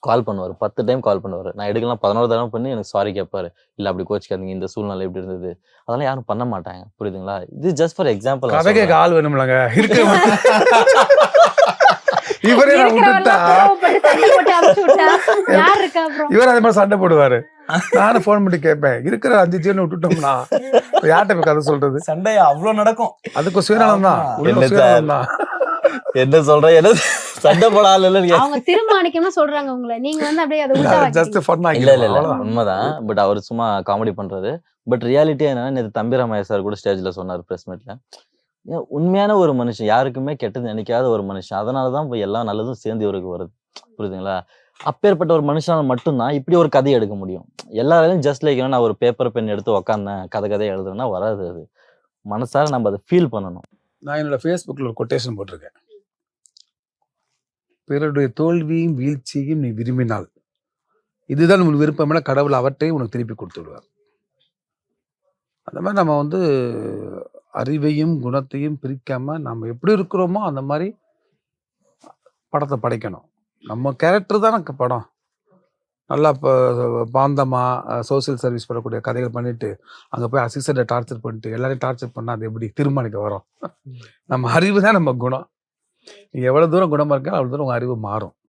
கால் பண்ணுவாரு. 10 time call பண்ணுவாரு. நான் எடுக்கலாம் 11 தடவ பண்ணி எனக்கு சாரி கேட்பாரு. இல்ல அப்படி கோச்சுக்காதீங்க. இந்த சூழ்நிலை இப்படி இருந்தது. அதெல்லாம் யாரும் பண்ண மாட்டாங்க. புரியுதுங்களா? இது ஜஸ்ட் ஃபார் எக்ஸாம்பிள் நான் கதை கேட்க சொல்றேன். ஆள் வேணும்லங்க. இருக்கு இவரே நான் விட்டுட்டா இவர் அதே மாதிரி சண்டை போடுவாரு. நானும் ஃபோன் பண்ணி கேட்பேன், இருக்கிற 5 ஜீவனை விட்டுட்டோம்னா யார்கிட்ட போய் கதை சொல்றது? சண்டை அவ்வளவு நடக்கும். அதுக்கு சுயநலம் தான். என்ன சொல்றேன்? என்ன சண்டை போடாத அவங்க தீர்மானிக்கமா சொல்றாங்க உங்களை. நீங்க வந்து அப்படியே அதை உள்டா ஜஸ்ட் ஃபன் இல்ல இல்ல இல்ல உண்மைதான். பட் அவர் சும்மா காமெடி பண்றது. பட் ரியாலிட்டி என்னன்னா, நேத்து தம்பி ராமையா சார் கூட ஸ்டேஜ்ல சொன்னார் பிரஸ் மீட்ல. உண்மையான ஒரு மனுஷன், யாருக்குமே கெட்டது நினைக்காத ஒரு மனுஷன். அதனாலதான் இப்ப எல்லா நல்லதும் சேர்ந்து இவருக்கு வருது. புரியுதுங்களா? அப்பேற்பட்ட ஒரு மனுஷனால மட்டும்தான் இப்படி ஒரு கதையை எடுக்க முடியும். எல்லாராலையும் ஜஸ்ட் லைக் நான் ஒரு பேப்பர் பென் எடுத்து உக்காந்தேன் கதையை எழுதுறேன்னா வராது. அது மனசார நம்ம அதை ஃபீல் பண்ணணும். நான் என்னோட ஃபேஸ்புக்கில் ஒரு கொட்டேஷன் போட்டிருக்கேன். பிறருடைய தோல்வியும் வீழ்ச்சியும் நீ விரும்பினால் இதுதான் உன் விருப்பம்னா கடவுள் அவற்றையும் உனக்கு திருப்பி கொடுத்து விடுவார். அந்த மாதிரி நம்ம வந்து அறிவையும் குணத்தையும் பிரிக்காம நம்ம எப்படி இருக்கிறோமோ அந்த மாதிரி படத்தை படைக்கணும். நம்ம கேரக்டர் தான் எனக்கு படம். நல்லா இப்போ பாந்தமாக சோசியல் சர்வீஸ் பண்ணக்கூடிய கதைகள் பண்ணிட்டு அங்கே போய் அசிஸ்டண்ட்டை டார்ச்சர் பண்ணிட்டு எல்லாரையும் டார்ச்சர் பண்ணால் அது எப்படி தீர்மானிக்க வரும்? நம்ம அறிவு தான் நம்ம குணம். நீங்கள் எவ்வளோ தூரம் குணமாக இருக்கோ அவ்வளோ தூரம் உங்கள் அறிவு மாறும்.